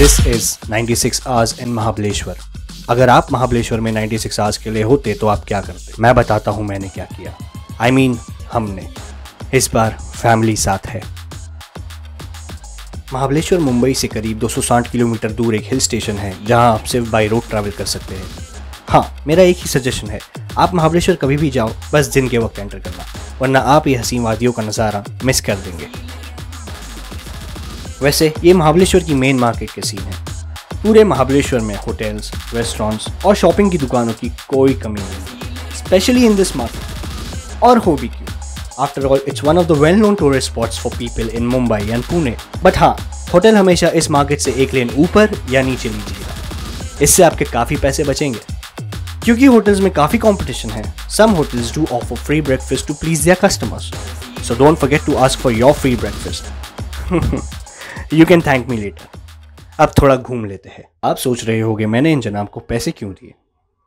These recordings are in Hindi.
This is 96 hours in Mahabaleshwar. अगर आप महाबलेश्वर में 96 आवर्स के लिए होते तो आप क्या करते? मैं बताता हूँ मैंने क्या किया। I mean, हमने इस बार फैमिली साथ है। महाबलेश्वर मुंबई से करीब 260 किलोमीटर दूर एक हिल स्टेशन है जहां आप सिर्फ बाई रोड ट्रैवल कर सकते हैं। हाँ, मेरा एक ही सजेशन है, आप महाबलेश्वर कभी भी जाओ बस दिन के वक्त एंटर करना, वरना आप ये हसीन वादियों का नज़ारा मिस कर देंगे। वैसे ये महाबलेश्वर की मेन मार्केट के सीन है। पूरे महाबलेश्वर में होटल्स, रेस्टोरेंट्स और शॉपिंग की दुकानों की कोई कमी नहीं, स्पेशली इन दिस मार्केट। और हो भी क्यों, after all it's one of the well known tourist spots for people in Mumbai and Pune. But हाँ, होटल हमेशा इस मार्केट से एक लेन ऊपर या नीचे लीजिएगा, इससे आपके काफ़ी पैसे बचेंगे क्योंकि होटल्स में काफ़ी कंपटीशन है। Some hotels do offer free breakfast to please their customers, so don't forget to ask for your free breakfast. You can thank me later. अब थोड़ा घूम लेते हैं। आप सोच रहे होगे मैंने इन जनाब को पैसे क्यों दिए,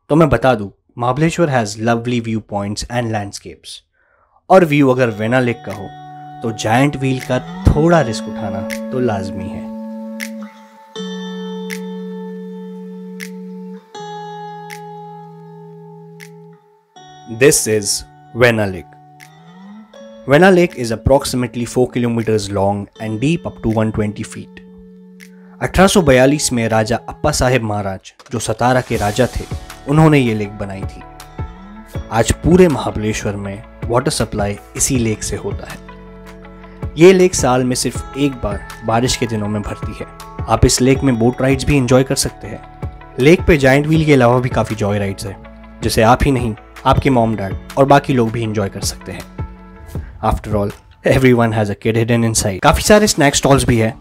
तो मैं बता दूं, Mahabaleshwar has lovely view points and landscapes, और व्यू अगर वेना लेक का हो तो जायंट व्हील का थोड़ा रिस्क उठाना तो लाजमी है। This is vena lake. Vena lake is approximately 4 kilometers long and deep up to 120 feet. 1842 में राजा अप्पा साहेब महाराज, जो सतारा के राजा थे, उन्होंने ये लेक बनाई थी। आज पूरे महाबलेश्वर में वाटर सप्लाई इसी लेक से होता है। ये लेक साल में सिर्फ एक बार बारिश के दिनों में भरती है। आप इस लेक में बोट राइड्स भी एंजॉय कर सकते हैं। लेक पे जायंट व्हील के अलावा भी काफ़ी जॉय राइड्स है, जिसे आप ही नहीं, आपके मॉम डैड और बाकी लोग भी एंजॉय कर सकते हैं। After all everyone has a kid hidden inside. काफ़ी सारे स्नैक स्टॉल्स भी है,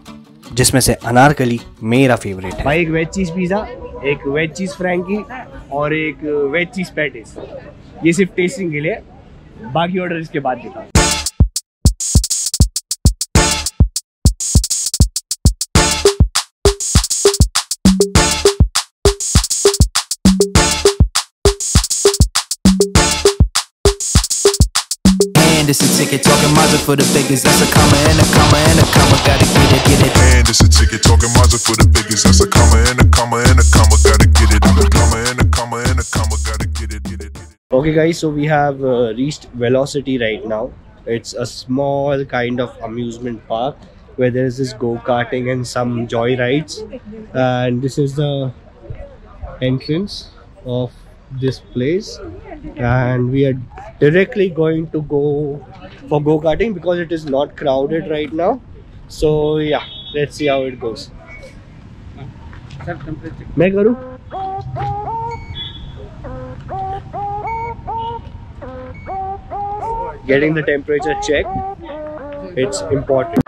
जिसमें से अनारकली मेरा फेवरेट है। भाई एक वेज चीज़ पिज़्ज़ा, एक वेज चीज़ फ्रैंकी और एक वेज चीज़ पैटीज। ये सिर्फ टेस्टिंग के लिए, बाकी ऑर्डर इसके बाद देता। This a ticket talking Mazda for the biggest. That's a comma and a comma and a comma. Gotta get it, get it. And this a ticket talking Mazda for the biggest. That's a comma and a comma and a comma. Gotta get it. And a comma and a comma and a comma. Gotta get it, get it, get it. Okay guys, so we have reached Velocity right now. It's a small kind of amusement park where there is this go-karting and some joy rides. And this is the entrance of this place, and we are directly going to go for go-karting because it is not crowded right now. So yeah, let's see how it goes. मैं करूँ? Getting the temperature checked, it's important.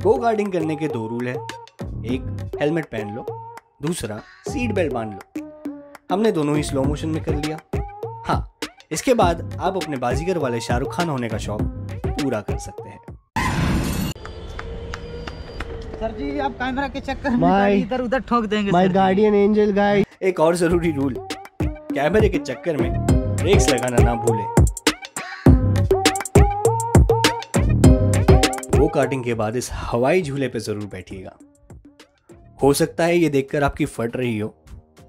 Go guarding करने के दो रूल है, एक हेलमेट पहन लो, दूसरा सीट बेल्ट बांध लो। हमने दोनों ही स्लो मोशन में कर लिया। हाँ, इसके बाद आप अपने बाजीगर वाले शाहरुख खान होने का शौक पूरा कर सकते हैं। सर जी, आप कैमरा के चक्कर में इधर उधर ठोक देंगे। My guardian angel guys. एक और जरूरी रूल, कैमरे के चक्कर में ब्रेक्स लगाना ना भूलें। गो कार्टिंग के बाद इस हवाई झूले पे जरूर बैठिएगा। हो सकता है ये देखकर आपकी फट रही हो,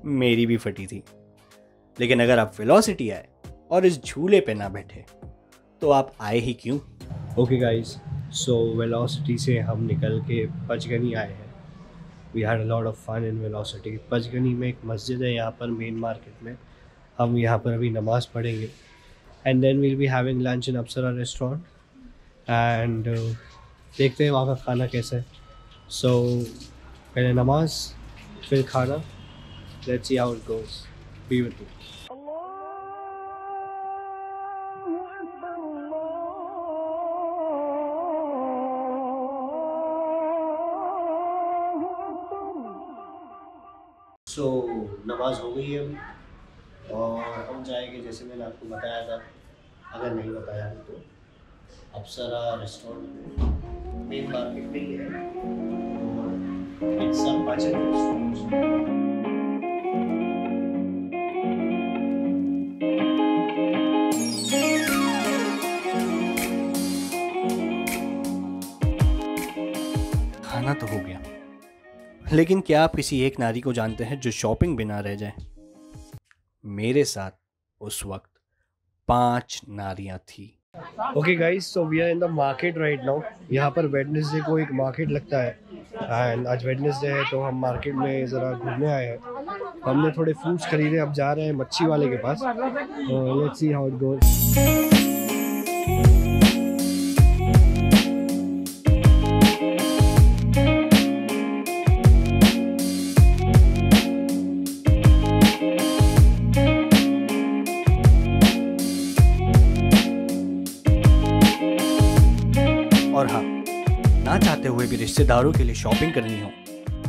मेरी भी फटी थी। लेकिन अगर आप वेलोसिटी आए और इस झूले पे ना बैठे तो आप आए ही क्यों? ओके गाइस, सो वेलोसिटी से हम निकल के पंचगनी आए हैं। We had a lot of fun in velocity. Panchgani में एक मस्जिद है यहाँ पर मेन मार्केट में। हम यहाँ पर अभी नमाज़ पढ़ेंगे and then we'll be having lunch in Apsara restaurant and देखते हैं वहाँ का खाना कैसा है। सो पहले नमाज फिर खाना। Let's see how it goes. Be with me. So नमाज हो गई है अभी और हम जाएंगे, जैसे मैंने आपको बताया था, अगर नहीं बताया तो अप्सरा रेस्टोरेंट मेन मार्केट में ही है और इट्स अ बजट रेस्टोरेंट। बताना तो हो गया, लेकिन क्या आप किसी एक नारी को जानते हैं जो शॉपिंग बिना रह जाए? मेरे साथ उस वक्त 5 नारियां थी। Okay guys, so we are in the market right now. यहाँ पर वेडनेसडे को एक मार्केट लगता है एंड आज वेडनेसडे है तो हम मार्केट में ज़रा घूमने आए हैं। हमने थोड़े फ्रूट्स खरीदे, अब जा रहे हैं मच्छी वाले के पास। Let's see how it goes. और हाँ, ना चाहते हुए भी रिश्तेदारों के लिए शॉपिंग करनी हो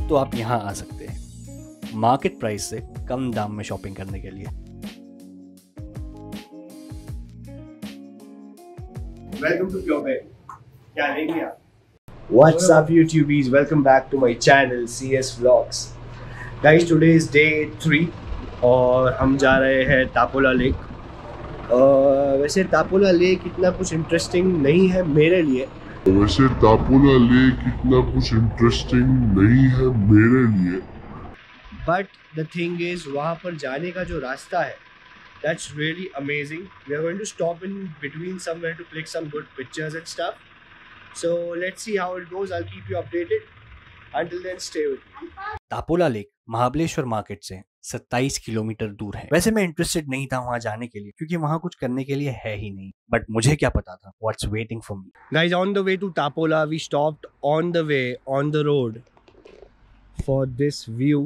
तो आप यहाँ आ सकते हैं मार्केट प्राइस से कम दाम में शॉपिंग करने के लिए। Welcome to pure veg. क्या लेंगे आप? What's up YouTubies? Welcome back to my channel CS Vlogs. Guys, today is day 3 और हम जा रहे हैं तापोला लेक। वैसे तापोला लेक इतना कुछ इंटरेस्टिंग नहीं है मेरे लिए। बट द थिंग इज वहाँ पर जाने का जो रास्ता है that's really amazing. We are going to stop in between somewhere to click some good pictures and stuff. So let's see how it goes. I'll keep you updated. Until then, stay with me. Tapola lake Mahabaleshwar market से 27 किलोमीटर दूर है। वैसे मैं इंटरेस्टेड नहीं था वहां जाने के लिए क्योंकि वहां कुछ करने के लिए है ही नहीं, बट मुझे क्या पता था what's waiting for me. Guys, on the way to Tapola, we stopped on the way on the road for this view.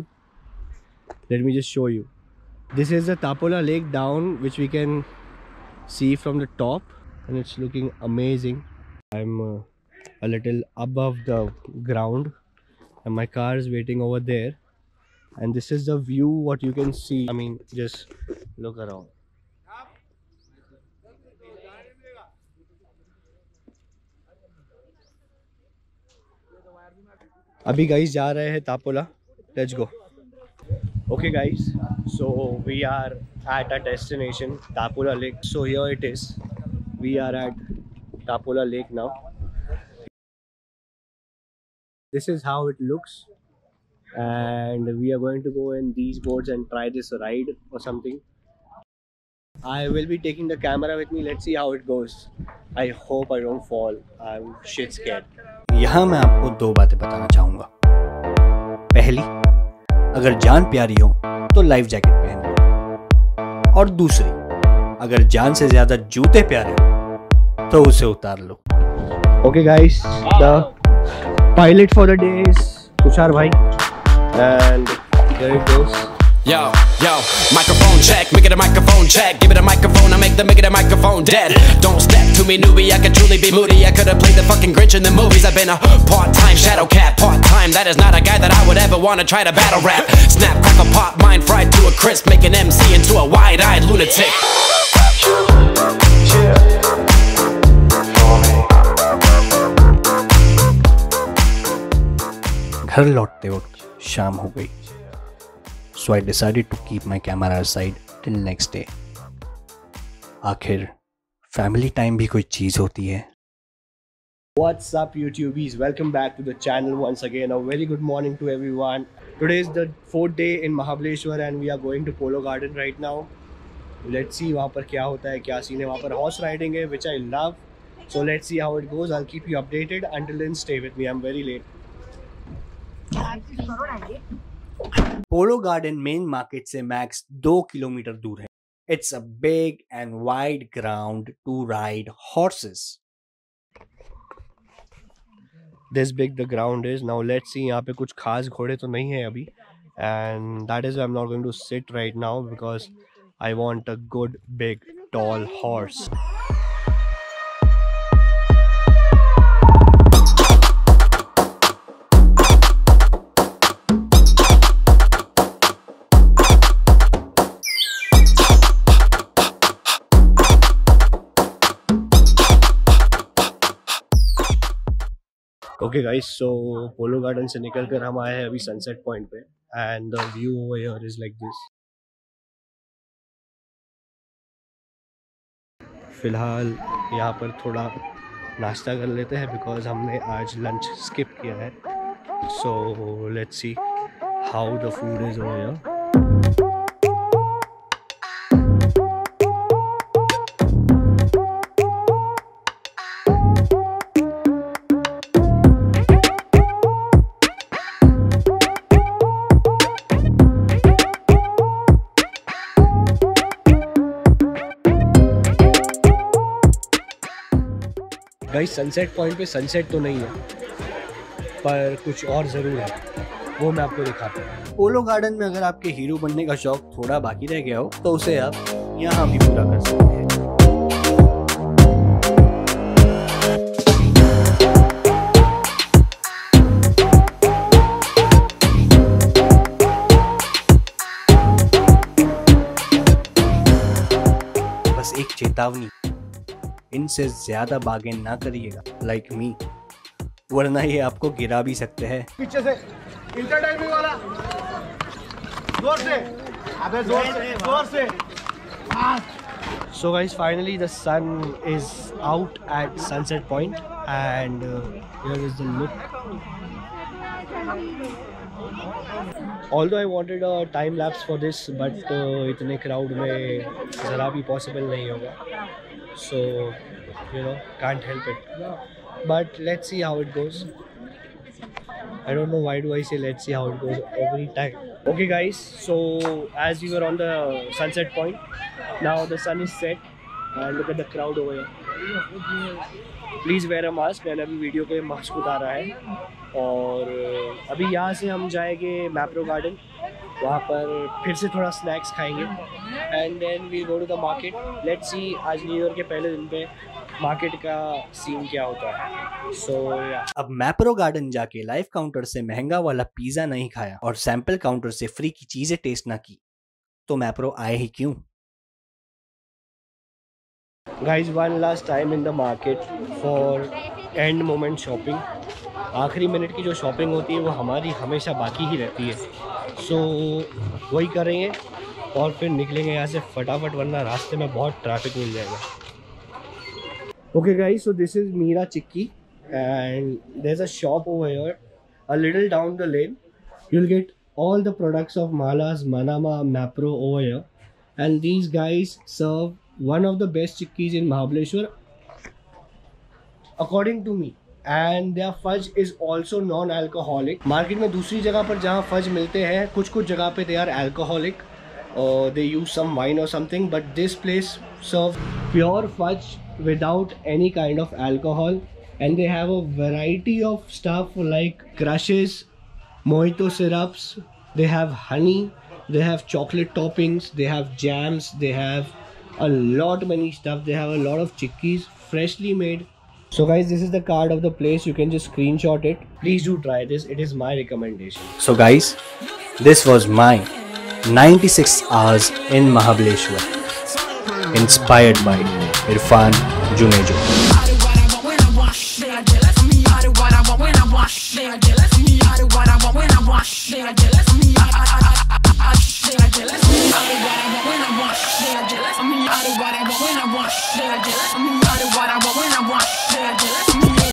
Let me just show you. This is the Tapola lake down, which we can see from the top, and it's looking amazing. I'm a little above the ground and my car is waiting over there, and this is the view what you can see. I mean, just look around. अभी गाइस जा रहे हैं Tapola. Let's go. Okay guys, so we are at our destination Tapola Lake. So here it is. We are at Tapola Lake now. This is how it looks, and we are going to go in these boats and try this ride or something. I will be taking the camera with me. Let's see how it goes. I hope I don't fall. I'm shit scared. यहाँ मैं आपको 2 बातें बताना चाहूँगा। पहली, अगर जान प्यारी हो तो लाइफ जैकेट पहन लो, और दूसरी, अगर जान से ज्यादा जूते प्यारे हो तो उसे उतार लो। Okay guys, the pilot for the day is Tushar bhai, and here it goes. Yo, microphone check, make it a microphone check. Give it a microphone, I make it a microphone dead. Don't step to me, newbie, I could truly be moody. I could have played the fucking Grinch in the movies. I've been a part-time shadow cat, part-time. That is not a guy that I would ever want to try to battle rap. Snap, crackle, pop, mind fried to a crisp. Make an MC into a wide-eyed lunatic. घर लौटते वक्त शाम हो गई, so I decided to keep my camera aside till next day. आखिर फैमिली टाइम भी कोई चीज होती है। What's up YouTubies? Welcome back to the channel once again. A very good morning to everyone. Today is the 4th day in Mahabaleshwar and we are going to Polo Garden right now. Let's see वहाँ पर क्या होता है, क्या सीन है। वहाँ पर horse riding है, which I love. So let's see how it goes. I'll keep you updated. Until then, stay with me. I'm very late. Polo garden main market से मैक्स 2 किलोमीटर दूर है। It's a big and wide ground to ride horses. This big the ground is. Now let's see. यहाँ पे कुछ खास घोड़े तो नहीं है अभी, and that is why I'm not going to sit right now because I want a good big tall horse. Okay guys, so polo garden से निकल कर हम आए हैं अभी सनसेट पॉइंट पे, and the view over here is like this. फिलहाल यहाँ पर थोड़ा नाश्ता कर लेते हैं बिकॉज हमने आज लंच स्किप किया है, So let's see how the food is over here. Guys sunset point पे सनसेट तो नहीं है, पर कुछ और ज़रूर है, वो मैं आपको दिखाता हूँ। पोलो गार्डन में अगर आपके हीरो बनने का शौक थोड़ा बाकी रह गया हो तो उसे आप यहाँ भी पूरा कर सकते हैं। बस एक चेतावनी, इनसे ज्यादा बार्गेन ना करिएगा लाइक मी, वरना ये आपको गिरा भी सकते हैं। पीछे से इंटर टाइमिंग वाला जोर से, अबे जोर से। So guys, finally the sun is out at Sunset Point and here is the look. Although I wanted a time lapse for this, but इतने crowd में ज़रा भी possible नहीं होगा. So you know, can't help it. But let's see how it goes. I don't know why do I say let's see how it goes every time. Okay guys, so as we were on the Sunset Point, now the sun is set and look at the crowd over here. Please wear a mask. मैंने अभी वीडियो पे मास्क उतारा है और अभी यहाँ से हम जाएंगे मैप्रो गार्डन, वहाँ पर फिर से थोड़ा स्नैक्स खाएंगे and then we go to the market. Let's see आज न्यू ईयर के पहले दिन पे मार्केट का सीन क्या होता है। सो अब मैप्रो गार्डन जाके लाइव काउंटर से महंगा वाला पिज्जा नहीं खाया और सैंपल काउंटर से फ्री की चीजें टेस्ट ना की तो मैप्रो आए ही क्यों। Guys one last time in the market for end moment shopping. आखिरी मिनट की जो शॉपिंग होती है वो हमारी हमेशा बाकी ही रहती है, सो वही करेंगे और फिर निकलेंगे यहाँ से फटाफट, वरना रास्ते में बहुत ट्रैफिक मिल जाएगा। Okay guys, so this is Meera Chikki and there's a shop over here a little down the lane. You'll get all the products of Mala's Manama Mapro over here, and these guys serve one of the best chikkis in Mahabaleshwar according to me, and their fudge is also non-alcoholic. Market में दूसरी जगह पर जहाँ fudge मिलते हैं कुछ जगह पे they are alcoholic or they use some wine or something, but this place serves pure fudge without any kind of alcohol, and they have a variety of stuff like crushes, mojito syrups, they have honey, they have chocolate toppings, they have jams, they have a lot many stuff, they have a lot of chikkis freshly made. So guys, this is the card of the place, you can just screenshot it. Please do try this, it is my recommendation. So guys, this was my 96 hours in Mahabaleshwar, inspired by Irfan Junejo. I do what I want when I want, they are jealous of me. I do what I want when I want, they are jealous of me. I do what I want when I want, they are jealous.